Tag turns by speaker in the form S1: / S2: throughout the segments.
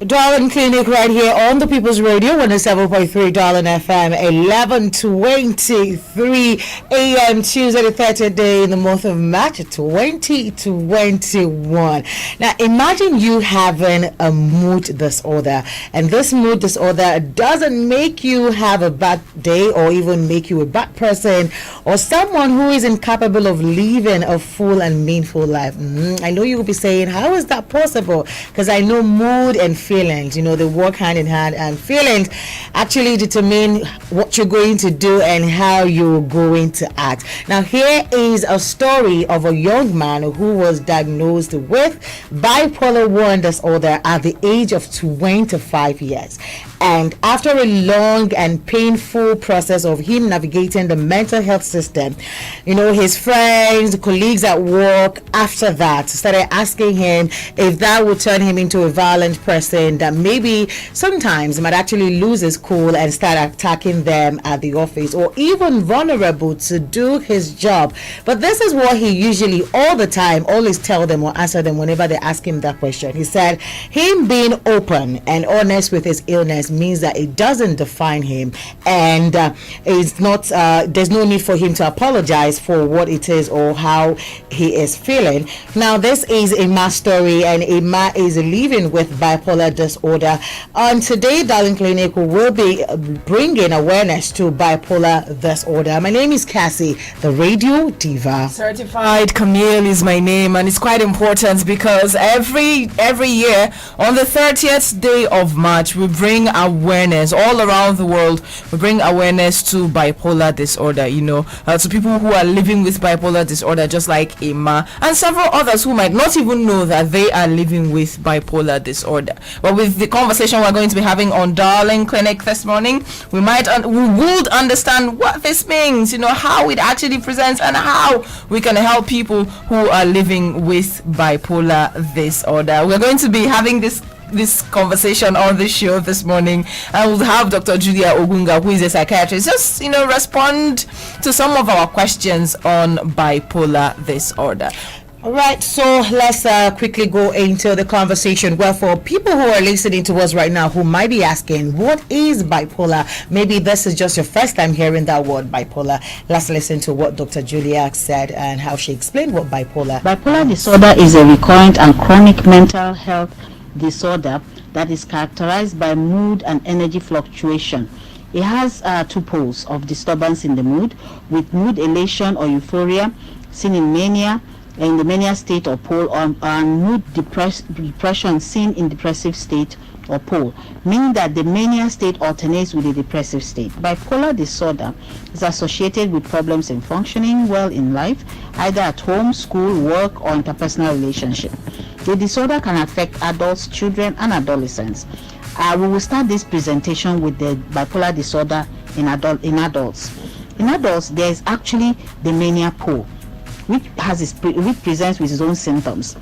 S1: Darling Clinic right here on the People's Radio, 107.3 Darling FM, 11:23 a.m. Tuesday, the 30th day in the month of March 2021. Now, imagine you having a mood disorder, and this mood disorder doesn't make you have a bad day or even make you a bad person or someone who is incapable of living a full and meaningful life. I know you will be saying, how is that possible? Because I know mood and feelings, they work hand in hand, and feelings actually determine what you're going to do and how you're going to act. Now, here is a story of a young man who was diagnosed with bipolar 1 disorder at the age of 25 years. And after a long and painful process of him navigating the mental health system, his friends, colleagues at work, after that, started asking him if that would turn him into a violent person, that maybe sometimes he might actually lose his cool and start attacking them at the office, or even vulnerable to do his job. But this is what he usually, all the time, always tell them or answer them whenever they ask him that question. He said, him being open and honest with his illness means that it doesn't define him, and it's not there's no need for him to apologize for what it is or how he is feeling. Now, this is Emma's story, and Emma is living with bipolar disorder. On today, Darling Clinic will be bringing awareness to bipolar disorder. My name is Cassey, the radio diva.
S2: Certified Camille is my name, and it's quite important because every year on the 30th day of March we bring awareness all around the world. We bring awareness to bipolar disorder, to people who are living with bipolar disorder, just like Emma and several others who might not even know that they are living with bipolar disorder. But with the conversation we're going to be having on Darling Clinic this morning, we would understand what this means, how it actually presents, and how we can help people who are living with bipolar disorder. We're going to be having this conversation on the show this morning, and we'll have Dr. Julia Ogunga, who is a psychiatrist, just respond to some of our questions on bipolar disorder.
S1: All right, so let's quickly go into the conversation. Well, for people who are listening to us right now who might be asking, what is bipolar? Maybe this is just your first time hearing that word, bipolar. Let's listen to what Dr. Julia said and how she explained what bipolar.
S3: Bipolar disorder is a recurrent and chronic mental health disorder that is characterized by mood and energy fluctuation. It has two poles of disturbance in the mood, with mood elation or euphoria seen in mania, in the mania state or pole, and mood depression seen in depressive state or pole, meaning that the mania state alternates with the depressive state. Bipolar disorder is associated with problems in functioning well in life, either at home, school, work, or interpersonal relationship. The disorder can affect adults, children, and adolescents. We will start this presentation with the bipolar disorder in adults. In adults, there is actually the mania pole, which presents with its own symptoms,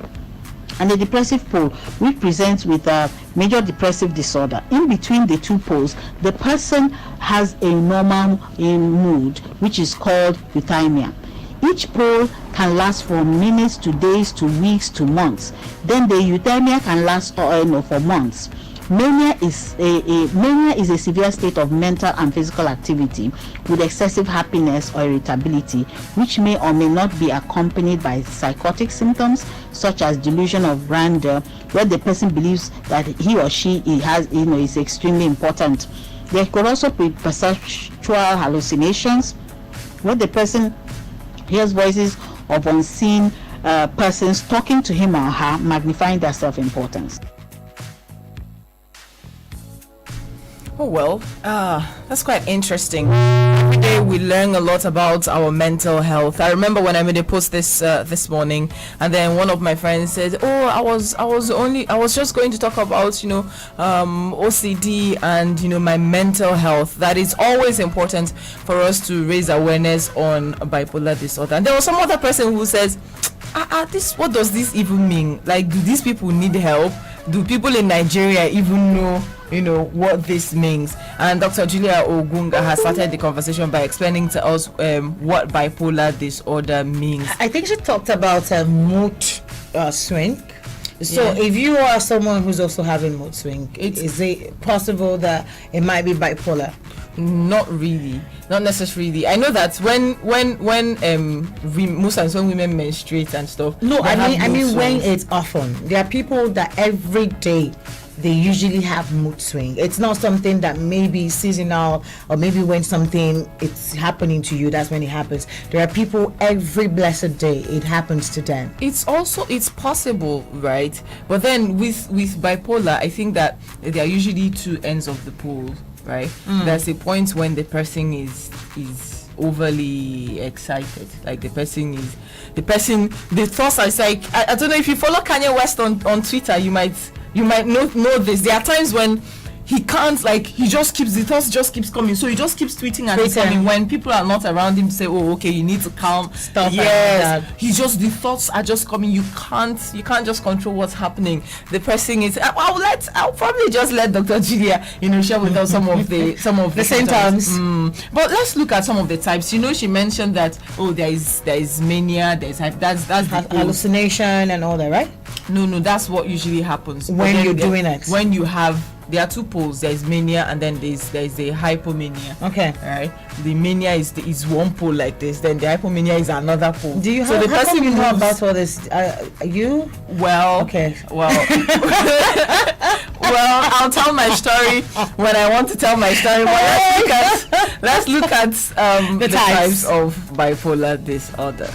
S3: and the depressive pole, which presents with a major depressive disorder. In between the two poles, the person has a normal mood, which is called euthymia. Each pole can last from minutes to days to weeks to months. Then the euthymia can last for months. Mania is a severe state of mental and physical activity with excessive happiness or irritability, which may or may not be accompanied by psychotic symptoms such as delusion of grandeur, where the person believes that he or she is extremely important. There could also be perceptual hallucinations, where the person hears voices of unseen persons talking to him or her, magnifying their self-importance.
S2: Oh, well, that's quite interesting. Every day we learn a lot about our mental health. I remember when I made a post this morning, and then one of my friends said, "Oh, I was just going to talk about OCD and my mental health. That is always important for us to raise awareness on bipolar disorder." And there was some other person who says, what does this even mean? Like, do these people need help? Do people in Nigeria even know what this means? And Dr. Julia Ogunga has started the conversation by explaining to us what bipolar disorder means.
S1: I think she talked about mood swing. So if you are someone who's also having mood swing, is it possible that it might be bipolar?
S2: Not really, not necessarily. I know that when most times when women menstruate and stuff.
S1: No, I mean
S2: swings.
S1: when it's often. There are people that every day they usually have mood swing. It's not something that maybe seasonal, or maybe when something it's happening to you, that's when it happens. There are people every blessed day it happens to them.
S2: It's possible, right? But then with bipolar, I think that there are usually two ends of the pole, right? There's a point when the person is overly excited, like the thoughts are like, I don't know if you follow Kanye West on Twitter, you might know this. There are times when he can't, like, the thoughts just keeps coming, so he just keeps tweeting and it's coming. When people are not around him, say, oh, okay, you need to calm,
S1: stop.
S2: Yes, the thoughts are just coming. You can't just control what's happening. The person is, I'll probably just let Dr. Julia, share with us some of the
S1: symptoms.
S2: But let's look at some of the types. She mentioned that there is mania, that's the
S1: hallucination and all that, right?
S2: No, that's what usually happens
S1: when you're doing it.
S2: When you have, there are two poles. There is mania, and then there's a hypomania.
S1: Okay.
S2: All right. The mania is one pole like this. Then the hypomania is another pole.
S1: Do you have? How come you know about all this? You?
S2: Well.
S1: Okay.
S2: Well. Well, I'll tell my story when I want to tell my story. But let's look at the types of bipolar disorder.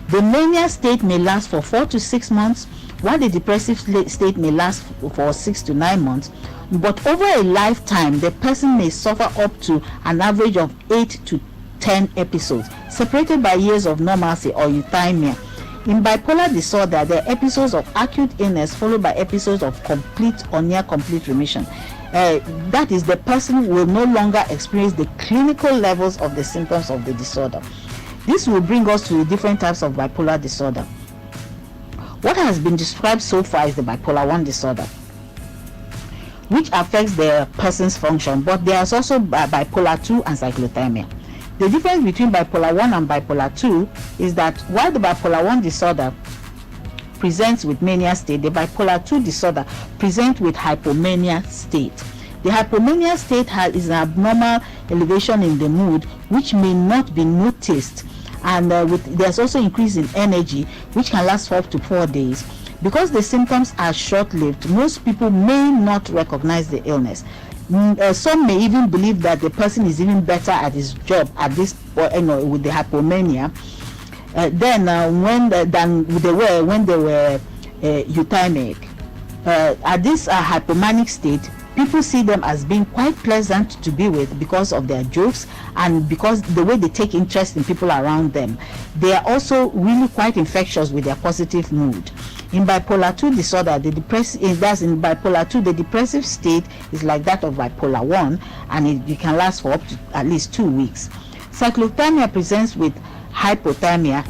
S3: The mania state may last for 4 to 6 months, while the depressive state may last for 6 to 9 months. But over a lifetime, the person may suffer up to an average of 8 to 10 episodes, separated by years of normalcy or euthymia. In bipolar disorder, there are episodes of acute illness followed by episodes of complete or near complete remission. That is, the person will no longer experience the clinical levels of the symptoms of the disorder. This will bring us to the different types of bipolar disorder. What has been described so far is the bipolar 1 disorder, which affects the person's function, but there is also bipolar 2 and cyclothymia. The difference between bipolar 1 and bipolar 2 is that while the bipolar 1 disorder presents with mania state, the bipolar 2 disorder presents with hypomania state. The hypomania state is an abnormal elevation in the mood which may not be noticed, and there's also increase in energy which can last for up to 4 days. Because the symptoms are short-lived, most people may not recognize the illness. Some may even believe that the person is even better at his job at this with the hypomania than they were when they were euthymic. At this hypomanic state, people see them as being quite pleasant to be with because of their jokes and because the way they take interest in people around them. They are also really quite infectious with their positive mood. In bipolar 2 disorder, in bipolar 2, the depressive state is like that of bipolar 1, and it can last for up to at least 2 weeks. Cyclothymia presents with hypothermia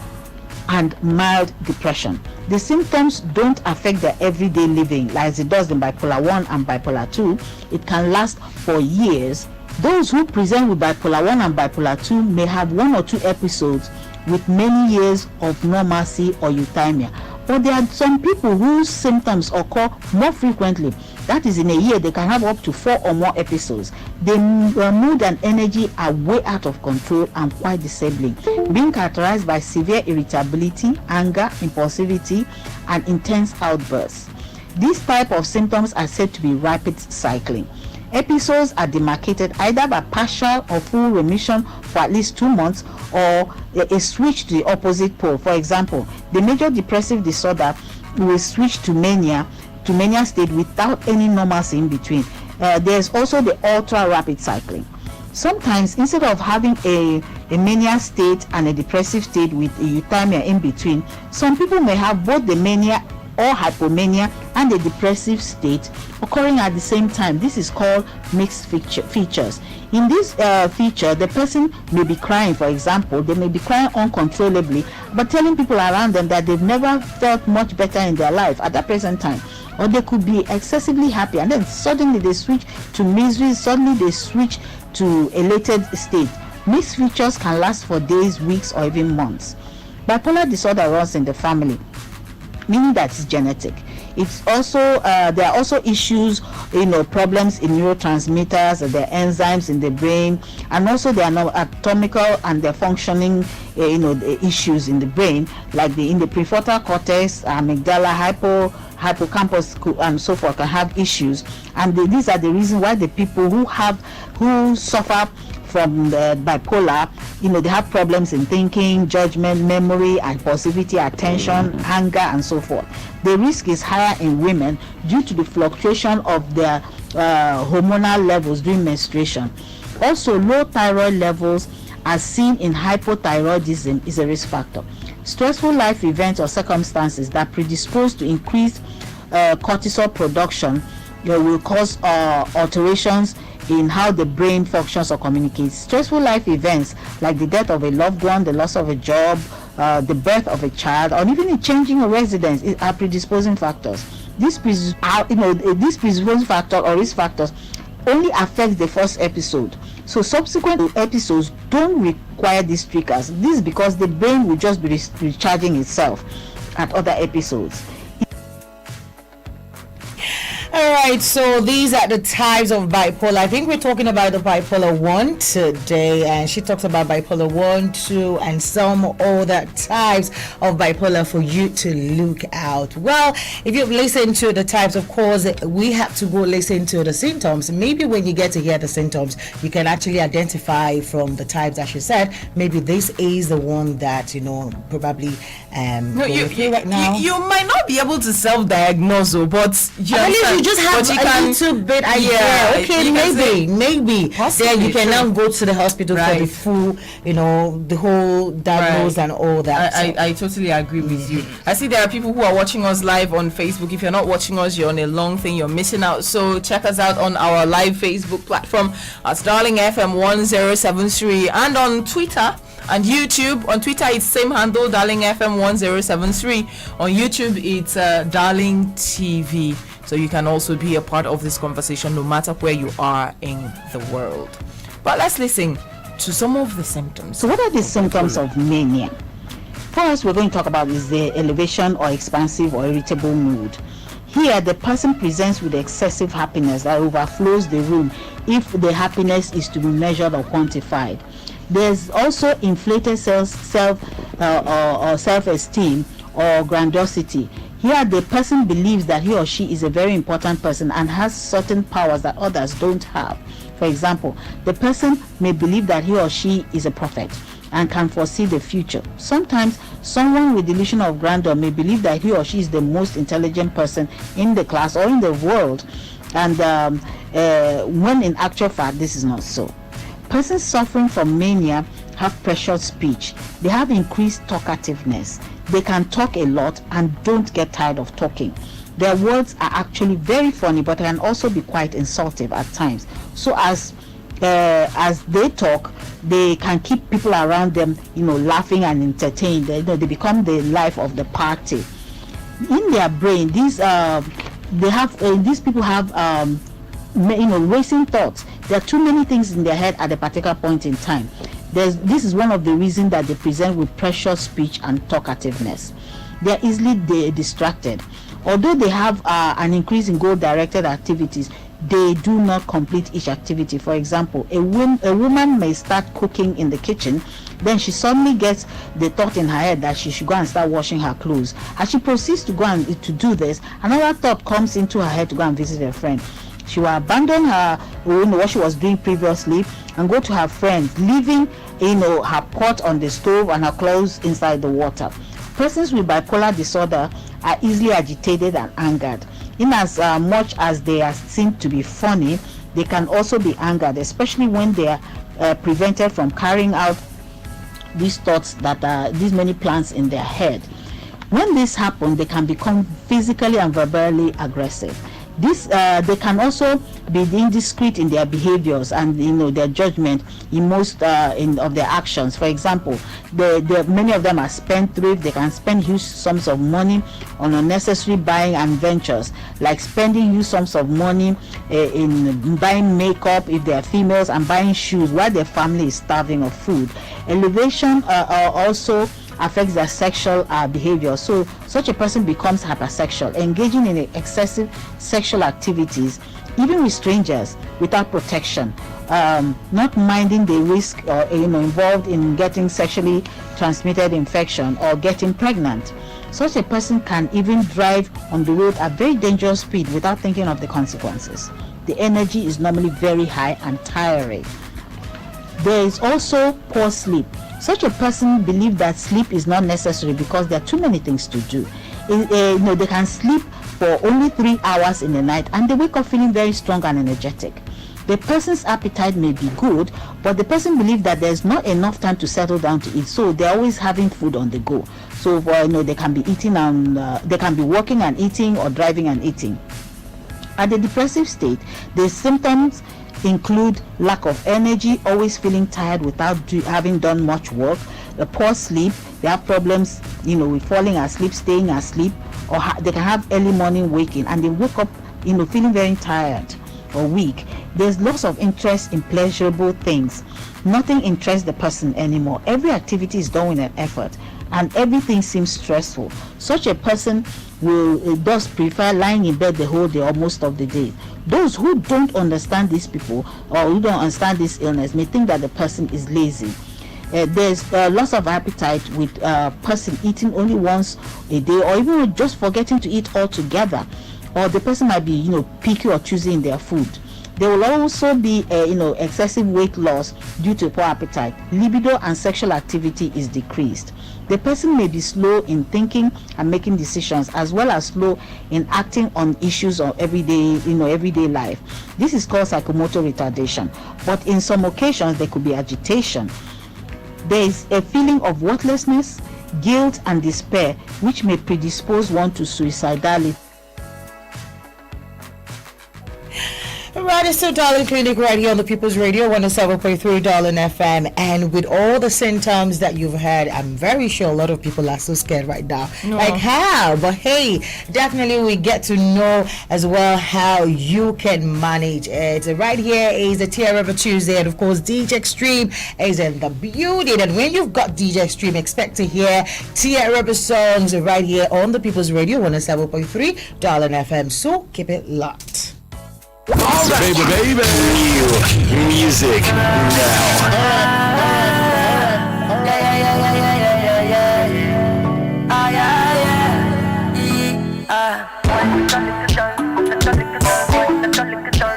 S3: and mild depression. The symptoms don't affect their everyday living like it does in bipolar 1 and bipolar 2. It can last for years. Those who present with bipolar 1 and bipolar 2 may have 1 or 2 episodes with many years of normalcy or euthymia. But there are some people whose symptoms occur more frequently. That is, in a year they can have up to 4 or more episodes. Their mood and energy are way out of control and quite disabling, being characterized by severe irritability, anger, impulsivity, and intense outbursts. These type of symptoms are said to be rapid cycling. Episodes are demarcated either by partial or full remission for at least 2 months, or a switch to the opposite pole. For example, the major depressive disorder will switch to mania state without any normalcy in between. There's also the ultra rapid cycling. Sometimes, instead of having a mania state and a depressive state with a euthymia in between, some people may have both the mania or hypomania and the depressive state occurring at the same time. This is called mixed features. In this feature, the person may be crying, for example. They may be crying uncontrollably, but telling people around them that they've never felt much better in their life at that present time. Or they could be excessively happy and then suddenly they switch to misery, suddenly they switch to elated state. Mixed features can last for days, weeks, or even months. Bipolar disorder runs in the family, meaning that it's genetic. It's also there are also issues, problems in neurotransmitters, the enzymes in the brain, and also there are anatomical and the functioning the issues in the brain, like in the prefrontal cortex, amygdala, hippocampus, and so forth, can have issues. And these are the reasons why the people who suffer from the bipolar, they have problems in thinking, judgment, memory, impulsivity, attention, anger, and so forth. The risk is higher in women due to the fluctuation of their hormonal levels during menstruation. Also, low thyroid levels, as seen in hypothyroidism, is a risk factor. Stressful life events or circumstances that predispose to increased cortisol production will cause alterations in how the brain functions or communicates. Stressful life events like the death of a loved one, the loss of a job, the birth of a child, or even a changing of residence are predisposing factors. These predisposing factors or risk factors only affect the first episode. So subsequent episodes don't require these triggers. This is because the brain will just be recharging itself at other episodes.
S1: All right, so these are the types of bipolar. I think we're talking about the bipolar 1 today, and she talks about bipolar 1, 2, and some other types of bipolar for you to look out. Well, if you've listened to the types, of course, we have to go listen to the symptoms. Maybe when you get to hear the symptoms, you can actually identify from the types that she said, maybe this is the one that, probably right now.
S2: You might not be able to self-diagnose, but
S1: you just have a little bit idea.
S2: Yeah,
S1: okay, maybe
S2: possibly,
S1: then you can now go to the hospital for the full, the whole diagnosis and all that.
S2: I totally agree with you. I see there are people who are watching us live on Facebook. If you're not watching us, you're on a long thing, you're missing out. So check us out on our live Facebook platform at Darling FM 1073, and on Twitter and YouTube. On Twitter it's same handle, Darling FM 1073. On YouTube it's Darling TV. So you can also be a part of this conversation no matter where you are in the world. But let's listen to some of the symptoms.
S3: So what are the symptoms of mania? First, we're going to talk about is the elevation or expansive or irritable mood. Here, the person presents with excessive happiness that overflows the room if the happiness is to be measured or quantified. There's also inflated self-esteem or grandiosity. Here, the person believes that he or she is a very important person and has certain powers that others don't have. For example, the person may believe that he or she is a prophet and can foresee the future. Sometimes, someone with delusion of grandeur may believe that he or she is the most intelligent person in the class or in the world, and when in actual fact, this is not so. Persons suffering from mania have pressured speech. They have increased talkativeness. They can talk a lot and don't get tired of talking. Their words are actually very funny, but can also be quite insultive at times. So as they talk, they can keep people around them, laughing and entertained. They become the life of the party. In their brain, these people have racing thoughts. There are too many things in their head at a particular point in time. This is one of the reasons that they present with precious speech and talkativeness. They are easily distracted. Although they have an increase in goal-directed activities, they do not complete each activity. For example, a woman may start cooking in the kitchen, then she suddenly gets the thought in her head that she should go and start washing her clothes. As she proceeds to go and to do this, another thought comes into her head to go and visit her friend. She will abandon what she was doing previously and go to her friend, leaving her pot on the stove and her clothes inside the water. Persons with bipolar disorder are easily agitated and angered. In as much as they are seen to be funny, they can also be angered, especially when they are prevented from carrying out these thoughts that are these many plans in their head. When this happens, they can become physically and verbally aggressive. They can also be indiscreet in their behaviors and their judgment in most of their actions. For example, many of them are spendthrift. They can spend huge sums of money on unnecessary buying and ventures, like spending huge sums of money in buying makeup if they are females and buying shoes while their family is starving of food. Elevation also affects their sexual behavior. So such a person becomes hypersexual, engaging in excessive sexual activities, even with strangers, without protection, not minding the risk or involved in getting sexually transmitted infection or getting pregnant. Such a person can even drive on the road at very dangerous speed without thinking of the consequences. The energy is normally very high and tiring. There is also poor sleep. Such a person believes that sleep is not necessary because there are too many things to do. They can sleep for only 3 hours in the night and they wake up feeling very strong and energetic. The person's appetite may be good, but the person believes that there's not enough time to settle down to eat, so they're always having food on the go. So they can be eating and they can be working and eating or driving and eating. At the depressive state, the symptoms include lack of energy, always feeling tired without having done much work, a poor sleep. They have problems, with falling asleep, staying asleep, or they can have early morning waking, and they wake up, feeling very tired or weak. There's loss of interest in pleasurable things. Nothing interests the person anymore. Every activity is done with an effort, and everything seems stressful. Such a person will does prefer lying in bed the whole day or most of the day. Those who don't understand these people or who don't understand this illness may think that the person is lazy. There's loss of appetite with a person eating only once a day, or even just forgetting to eat altogether. Or the person might be, picky or choosy in their food. There will also be, excessive weight loss due to poor appetite. Libido and sexual activity is decreased. The person may be slow in thinking and making decisions, as well as slow in acting on issues of everyday life. This is called psychomotor retardation. But in some occasions, there could be agitation. There is a feeling of worthlessness, guilt, and despair, which may predispose one to suicidality.
S1: Right, it's still Darling Clinic right here on the People's Radio 107.3 Darling FM, and with all the symptoms that you've had, I'm very sure a lot of people are so scared right now.
S2: No.
S1: Like how? But hey, definitely we get to know as well how you can manage it. Right here is the Tiara of Tuesday, and of course DJ Xtreme is in the building. And when you've got DJ Xtreme, expect to hear Tiara songs right here on the People's Radio 107.3 Darling FM. So keep it locked.
S4: Right. Baby. New music now.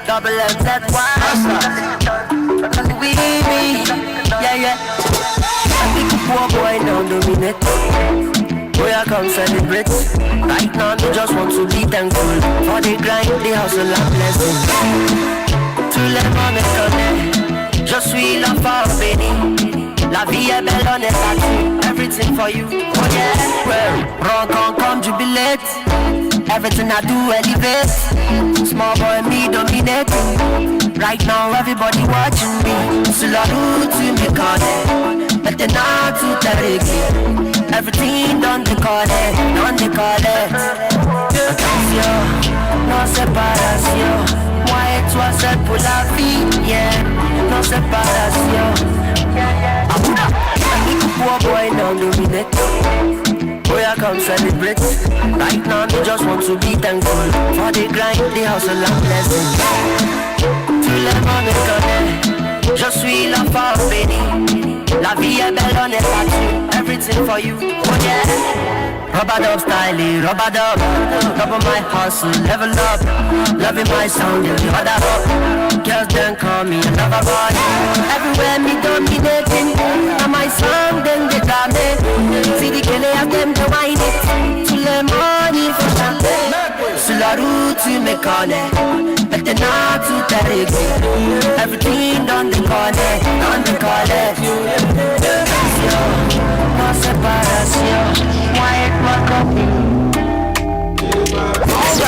S5: Double M, that's why we yeah. I think a poor boy don't dominate. Boy, I come celebrate. Right now, me just want to be thankful for the grind, the hustle and blessing. To let me connaître, je suis l'enfant béni. La vie est belle, on est parti. Everything for you, oh yeah. Well, rock come jubilate. Everything I do elevate. Small boy me dominating. Right now everybody watching me. Sur la route tu me connais. Maintenant tout est réglé. Everything done the collect. Attention, non séparation. Moi et toi seul pour la vie, yeah. Non séparation. I think a poor boy don't dominate. Boy, I come celebrate. Right now, me just want to be thankful for the grind, the hustle and blessing. Tu l'aimes en école, je suis l'enfant béni. La vie est belle, on est parti. Everything for you, oh yeah. Rubber dub style, rubber dub. Double my hustle, level up. Loving my sound, you other up. Girls then call me another boy. Everywhere me dominating. And my song then they got me. See the girl have them to whine it. To le money for champagne. Sur la route tu me connais. Maintenant tout est réglé. Everything dans le corner. Non séparation. Moi et toi copine.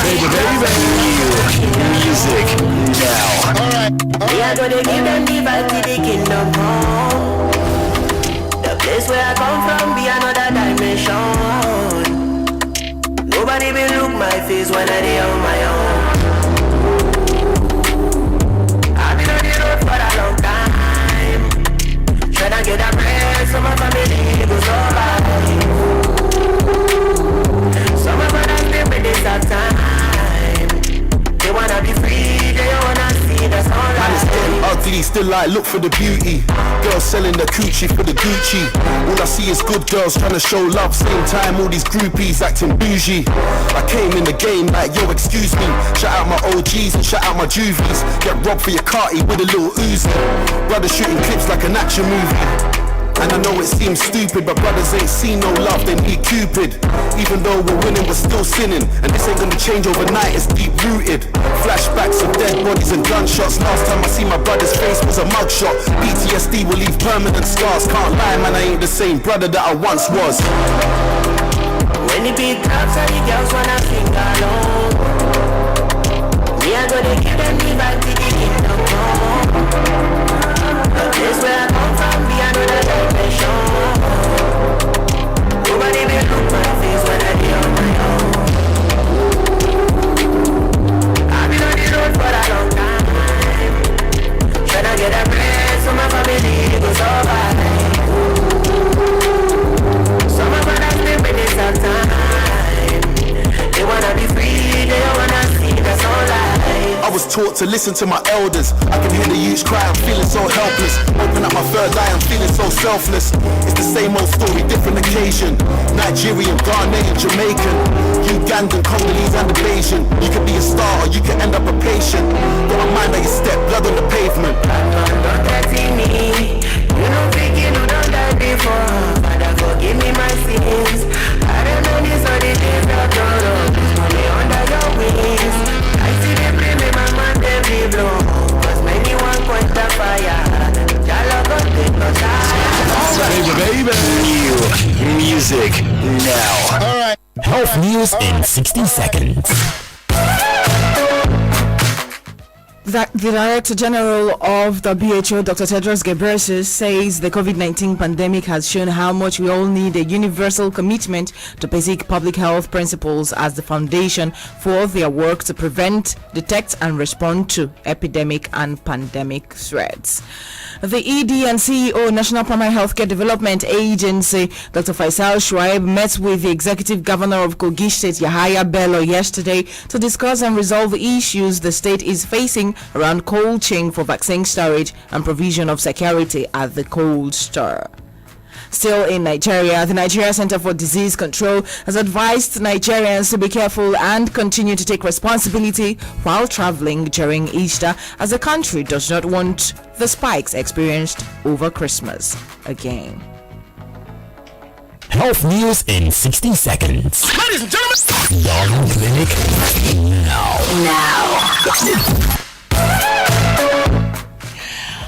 S4: Baby. Music now.
S5: We are gonna give them Diva to the kingdom come. The place where I come from be another dimension. Nobody will look my face when I dey on my own. I've been on the road for a long time. Tryna get a break so my family goes over.
S6: ugly, still I look for the beauty. Girls selling the coochie for the Gucci. All I see is good girls trying to show love. Same time all these groupies acting bougie. I came in the game like, yo, excuse me. Shout out my OGs and shout out my juvies. Get robbed for your carty with a little Uzi. Brothers shooting clips like an action movie. And I know it seems stupid, but brothers ain't seen no love, they need Cupid. Even though we're winning, we're still sinning. And this ain't gonna change overnight, it's deep rooted. Flashbacks of dead bodies and gunshots. Last time I see my brother's face was a mugshot. PTSD will leave permanent scars. Can't lie, man, I ain't the same brother that I once was.
S5: When the beat drops and the girls wanna sing along, we are gonna give them the vibe to the kingdom come. The place where I come from, be another dimension. Nobody will look my face when I be on my own. I've been on the road for a long time, tryna get a place so my family goes survive. Some of us live with this all time. They wanna be free, they don't wanna see us all life.
S6: I was taught to listen to my elders. I can hear the youths cry, I'm feeling so helpless. Open up my third eye, I'm feeling so selfless. It's the same old story, different occasion. Nigerian, Ghanaian, Jamaican, Ugandan, Congolese and the Bayesian. You can be a star or you can end up a patient. Got my mind how you step, blood on the pavement.
S5: Don't dirty me. You don't think you don't die before. Father, forgive me my sins. I don't know this or the days that don't know. Put me under your wings. I see them bring me my man, them be blow. Cause many one point the fire. Y'all got take no time.
S4: Baby. New music now. Alright. Health news in 60 seconds.
S2: The Director General of the WHO, Dr. Tedros Ghebreyesus, says the COVID-19 pandemic has shown how much we all need a universal commitment to basic public health principles as the foundation for their work to prevent, detect, and respond to epidemic and pandemic threats. The ED and CEO, National Primary Healthcare Development Agency, Dr. Faisal Shuaib, met with the Executive Governor of Kogi State, Yahaya Bello, yesterday to discuss and resolve the issues the state is facing around cold chain for vaccine storage and provision of security at the cold store. Still in Nigeria, the Nigeria Center for Disease Control has advised Nigerians to be careful and continue to take responsibility while traveling during Easter, as the country does not want the spikes experienced over Christmas again.
S4: Health news in 60 seconds. Ladies and gentlemen, Dog Clinic now.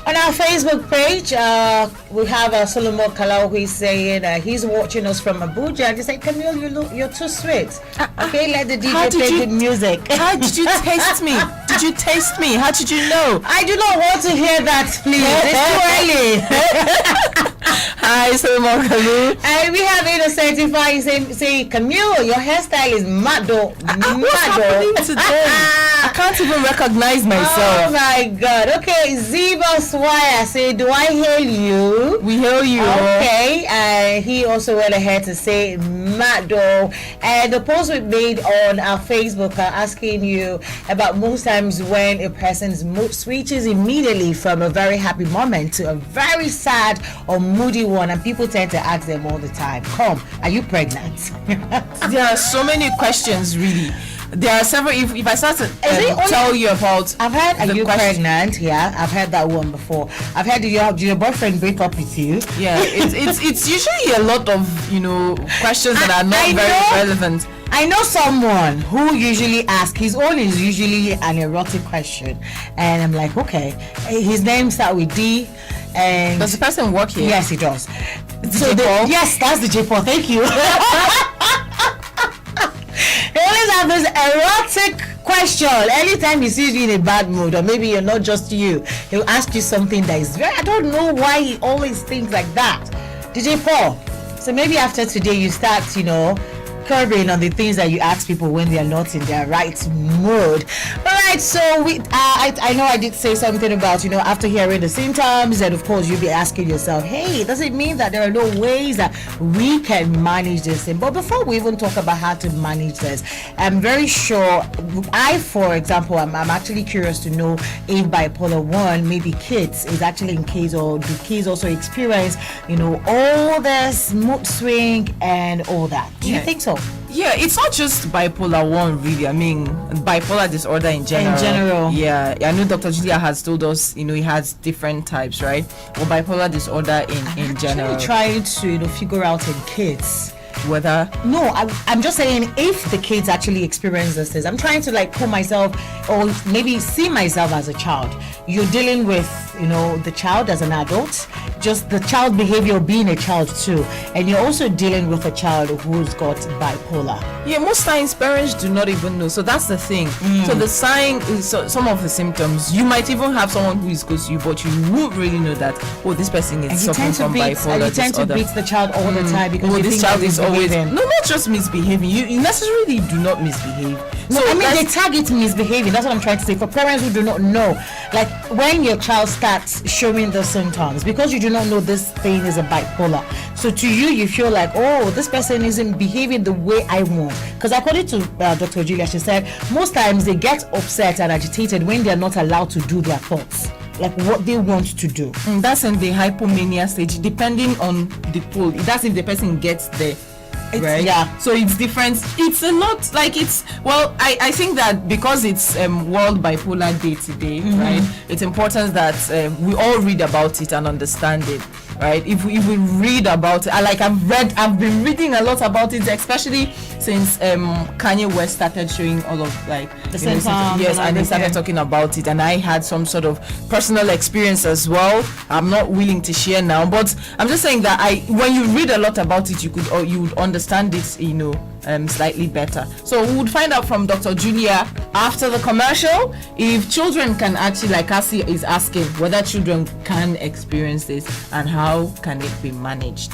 S1: On our Facebook page, we have Solomon Kalau, who is saying he's watching us from Abuja. And he said, Camille, you're too sweet. Okay, let the DJ play good music.
S2: How did you taste me? Did you taste me? How did you know?
S1: I do not want to hear that, please. It's too early.
S2: Hi, Solomon Kalau.
S1: And we have Innocent say, Camille, your hairstyle is mad though.
S2: What's happening today? I can't even recognize myself.
S1: Oh my God. Okay, Ziba Swire say, do I hail you?
S2: We hail you.
S1: Okay. He also went ahead to say Mado. And the post we made on our Facebook asking you about most times when a person's mood switches immediately from a very happy moment to a very sad or moody one, and people tend to ask them all the time, come, are you pregnant?
S2: There are so many questions, really. There are several. If I start to tell you about,
S1: I've heard, are you pregnant? Yeah, I've heard that one before. I've heard, did your boyfriend break up with you?
S2: Yeah, it's usually a lot of questions that are not very relevant.
S1: I know someone who usually asks, his own is usually an erotic question, and I'm like, okay, his name starts with D. And
S2: does the person work here?
S1: Yes, he does.
S2: So
S1: yes, that's the J-Paul. Thank you. He always have this erotic question. Anytime he sees you in a bad mood, or maybe you're not just you, he'll ask you something that is very, I don't know why he always thinks like that. DJ Paul, so maybe after today you start, curbing on the things that you ask people when they are not in their right mood. All right, so I know I did say something about, after hearing the symptoms, and of course you'll be asking yourself, hey, does it mean that there are no ways that we can manage this thing? But before we even talk about how to manage this, I'm very sure, for example, I'm actually curious to know if bipolar 1, maybe kids, is actually in case, or do kids also experience, all this mood swing and all that? Do you think so?
S2: Yeah, it's not just bipolar 1, really. I mean, bipolar disorder in general. Yeah, I know Dr. Julia has told us, he has different types, right? Or bipolar disorder in general.
S1: I'm trying to, figure out in kids
S2: whether.
S1: No, I'm just saying if the kids actually experience this, I'm trying to put myself, or maybe see myself as a child. You're dealing with, the child as an adult, just the child behavior being a child too, and you're also dealing with a child who's got bipolar.
S2: Yeah, most times parents do not even know, so that's the thing. So the sign is some of the symptoms. You might even have someone who is close to you, but you won't really know that, this person is suffering from bipolar disorder.
S1: You tend to beat the child all the time because
S2: this child is always not just misbehaving. You necessarily do not misbehave.
S1: No, I mean they target misbehaving. That's what I'm trying to say. For parents who do not know, like when your child starts showing the symptoms, because you do not know this thing is a bipolar. So to you feel like, this person isn't behaving the way I want. Because according to Dr. Julia, she said most times they get upset and agitated when they are not allowed to do their thoughts, like what they want to do.
S2: That's in the hypomania stage, depending on the pole. That's if the person gets there. Right.
S1: Yeah.
S2: So it's different. It's a lot. I think that because it's World Bipolar Day today, right? It's important that we all read about it and understand it, right? If we read about it, I've been reading a lot about it, especially since Kanye West started showing all of
S1: the symptoms.
S2: Yes, and he started talking about it, and I had some sort of personal experience as well. I'm not willing to share now, but I'm just saying that when you read a lot about it, you would understand it, slightly better. So we would find out from Dr. Julia after the commercial if children can actually, like Cassey is asking, whether children can experience this and how can it be managed.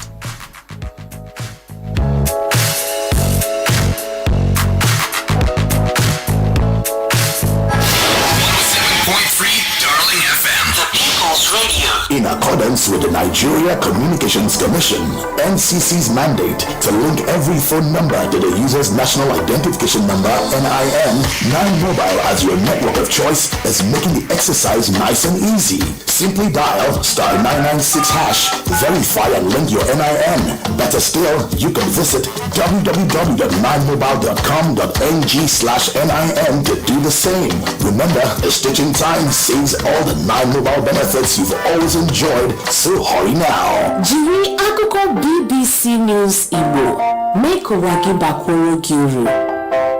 S4: In accordance with the Nigeria Communications Commission, NCC's mandate to link every phone number to the user's national identification number, NIN, 9Mobile as your network of choice is making the exercise nice and easy. Simply dial *996#, verify and link your NIN. Better still, you can visit www.9mobile.com.ng/NIN to do the same. Remember, the stitching time saves all the 9Mobile benefits you've always enjoyed, so hurry now.
S7: Jiri akụkọ BBC News Igbo mee ka ụwa gị bakwuru gị uru,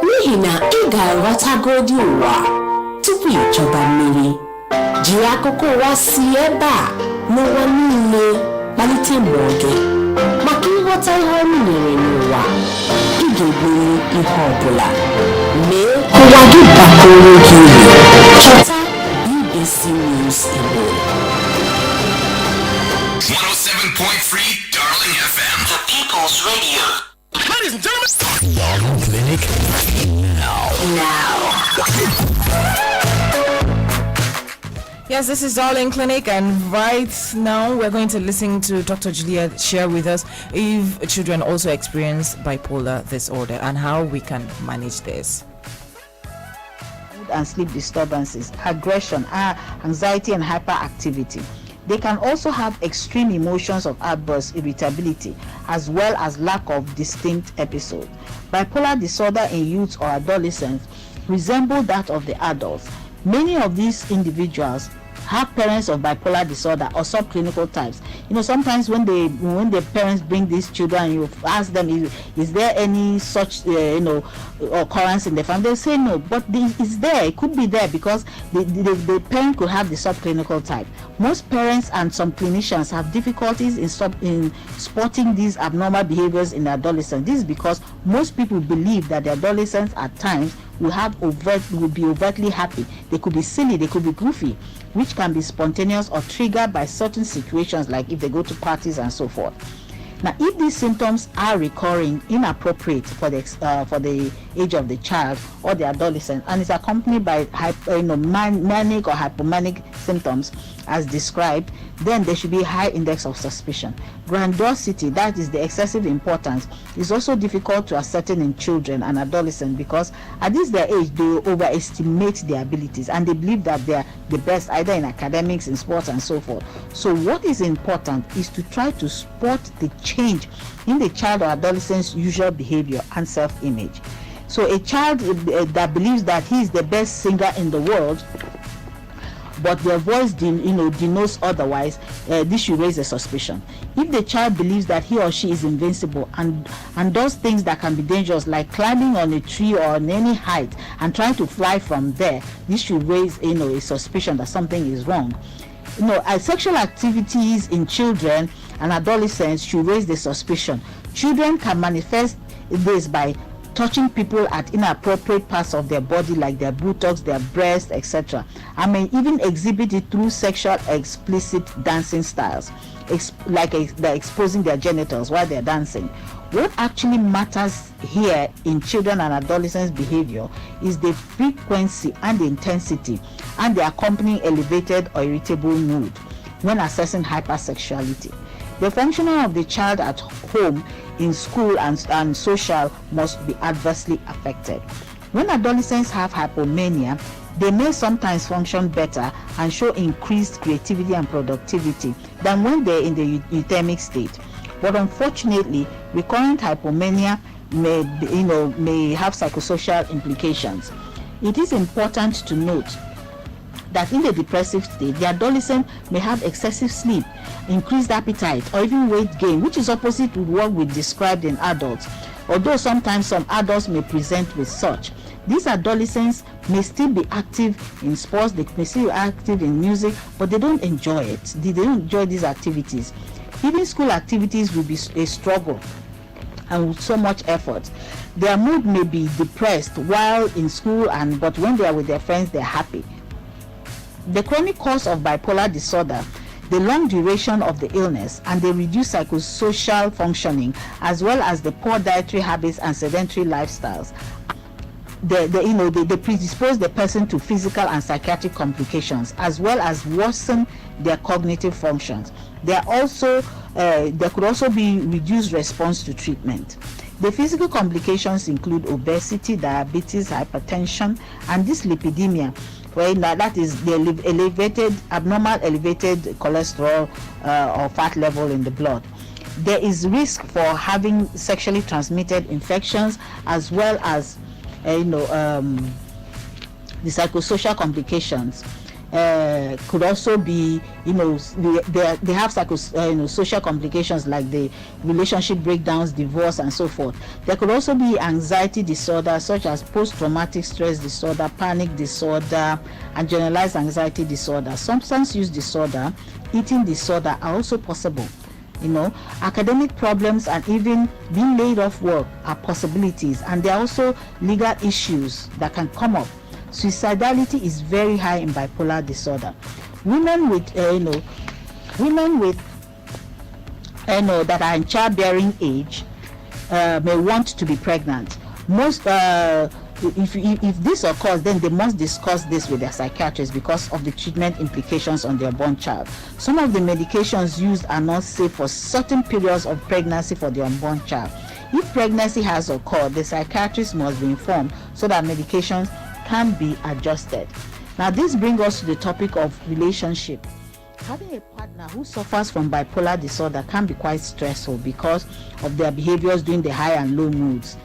S7: n'ihi na ị ga-aghọtagodi ụwa tupu ịchọba mmiri. Jiri akụkọ ụwa si ebe a n'ụwa niile kpalite mmụọ gị maka ịghọta ihe ọrụ nyere n'ụwa. Ị ga-egburu ihe ọbụla mee ka ụwa gị bakwuru gị uru. Chọta BBC News Igbo.
S4: 107.3 Darling FM,
S5: The People's Radio.
S4: ladies and gentlemen. Darling Clinic now.
S2: Yes, this is Darling Clinic, and right now we're going to listen to Dr. Julia share with us if children also experience bipolar disorder and how we can manage this.
S3: Mood and sleep disturbances, aggression, anxiety and hyperactivity. They can also have extreme emotions of outbursts, irritability, as well as lack of distinct episodes. Bipolar disorder in youth or adolescents resemble that of the adults. Many of these individuals have parents of bipolar disorder or subclinical types. Sometimes when the parents bring these children, you ask them, is there any such occurrence in the family? They say no, but it's there. It could be there because the parent could have the subclinical type. Most parents and some clinicians have difficulties in spotting these abnormal behaviors in adolescents. This is because most people believe that the adolescents at times will be overtly happy. They could be silly, they could be goofy, which can be spontaneous or triggered by certain situations, like if they go to parties and so forth. Now, if these symptoms are recurring, inappropriate for the age of the child or the adolescent, and is accompanied by manic or hypomanic symptoms as described, then there should be a high index of suspicion. Grandiosity, that is the excessive importance, is also difficult to ascertain in children and adolescents because at this their age they overestimate their abilities and they believe that they are the best either in academics, in sports, and so forth. So what is important is to try to spot the change in the child or adolescent's usual behavior and self-image. So a child that believes that he is the best singer in the world, but their voice denotes otherwise, this should raise a suspicion. If the child believes that he or she is invincible and does things that can be dangerous, like climbing on a tree or on any height and trying to fly from there, this should raise a suspicion that something is wrong. Sexual activities in children and adolescents should raise the suspicion. Children can manifest this by touching people at inappropriate parts of their body, like their buttocks, their breasts, etc., and may even exhibit it through sexual explicit dancing styles, like they're exposing their genitals while they're dancing. What actually matters here in children and adolescents' behavior is the frequency and the intensity and the accompanying elevated or irritable mood when assessing hypersexuality. The functioning of the child at home, in school, and social must be adversely affected. When adolescents have hypomania, they may sometimes function better and show increased creativity and productivity than when they're in the euthymic state. But unfortunately, recurrent hypomania may have psychosocial implications. It is important to note that in the depressive state, the adolescent may have excessive sleep, increased appetite, or even weight gain, which is opposite to what we described in adults, although sometimes some adults may present with such. These adolescents may still be active in sports, they may still be active in music, but they don't enjoy it. They don't enjoy these activities. Even school activities will be a struggle and with so much effort. Their mood may be depressed while in school, but when they are with their friends, they're happy. The chronic cause of bipolar disorder, the long duration of the illness, and the reduced psychosocial functioning, as well as the poor dietary habits and sedentary lifestyles, they predispose the person to physical and psychiatric complications, as well as worsen their cognitive functions. There could also be reduced response to treatment. The physical complications include obesity, diabetes, hypertension, and dyslipidemia, that is the abnormal elevated cholesterol or fat level in the blood. There is risk for having sexually transmitted infections, as well as the psychosocial complications. Could also be, they have social complications like the relationship breakdowns, divorce, and so forth. There could also be anxiety disorder such as post-traumatic stress disorder, panic disorder, and generalized anxiety disorder. Substance use disorder, eating disorder are also possible. Academic problems and even being laid off work are possibilities, and there are also legal issues that can come up. Suicidality is very high in bipolar disorder. Women that are in childbearing age may want to be pregnant. If this occurs, then they must discuss this with their psychiatrist because of the treatment implications on their born child. Some of the medications used are not safe for certain periods of pregnancy for the unborn child. If pregnancy has occurred, the psychiatrist must be informed so that medications can be adjusted. Now, this brings us to the topic of relationship. Having a partner who suffers from bipolar disorder can be quite stressful because of their behaviors during the high and low moods.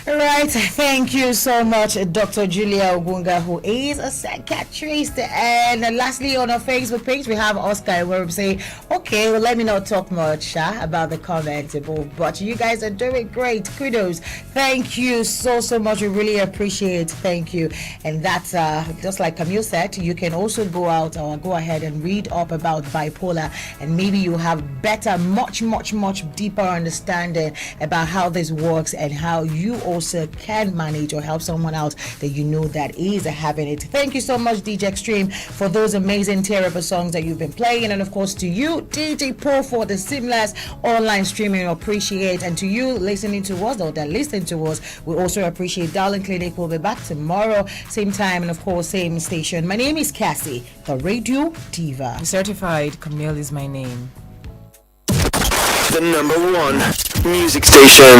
S1: Right, thank you so much, Dr. Julia Ogunga, who is a psychiatrist. And lastly, on our Facebook page, we have Oscar, where we say, okay, well, let me not talk much about the comments above, but you guys are doing great. Kudos. Thank you so much. We really appreciate it. Thank you. And that's just like Camille said, you can also go ahead and read up about bipolar, and maybe you have better, much deeper understanding about how this works and how you also can manage or help someone else that you know that is having it. Thank you so much, DJ Xtreme, for those amazing terrible songs that you've been playing, and of course to you, DJ Paul, for the seamless online streaming. We appreciate, and to you listening to us or that listen to us, we also appreciate. Darling Clinic will be back tomorrow, same time, and of course same station. My name is Cassey, the Radio Diva.
S2: Certified Camille is my name.
S8: The #1 music station.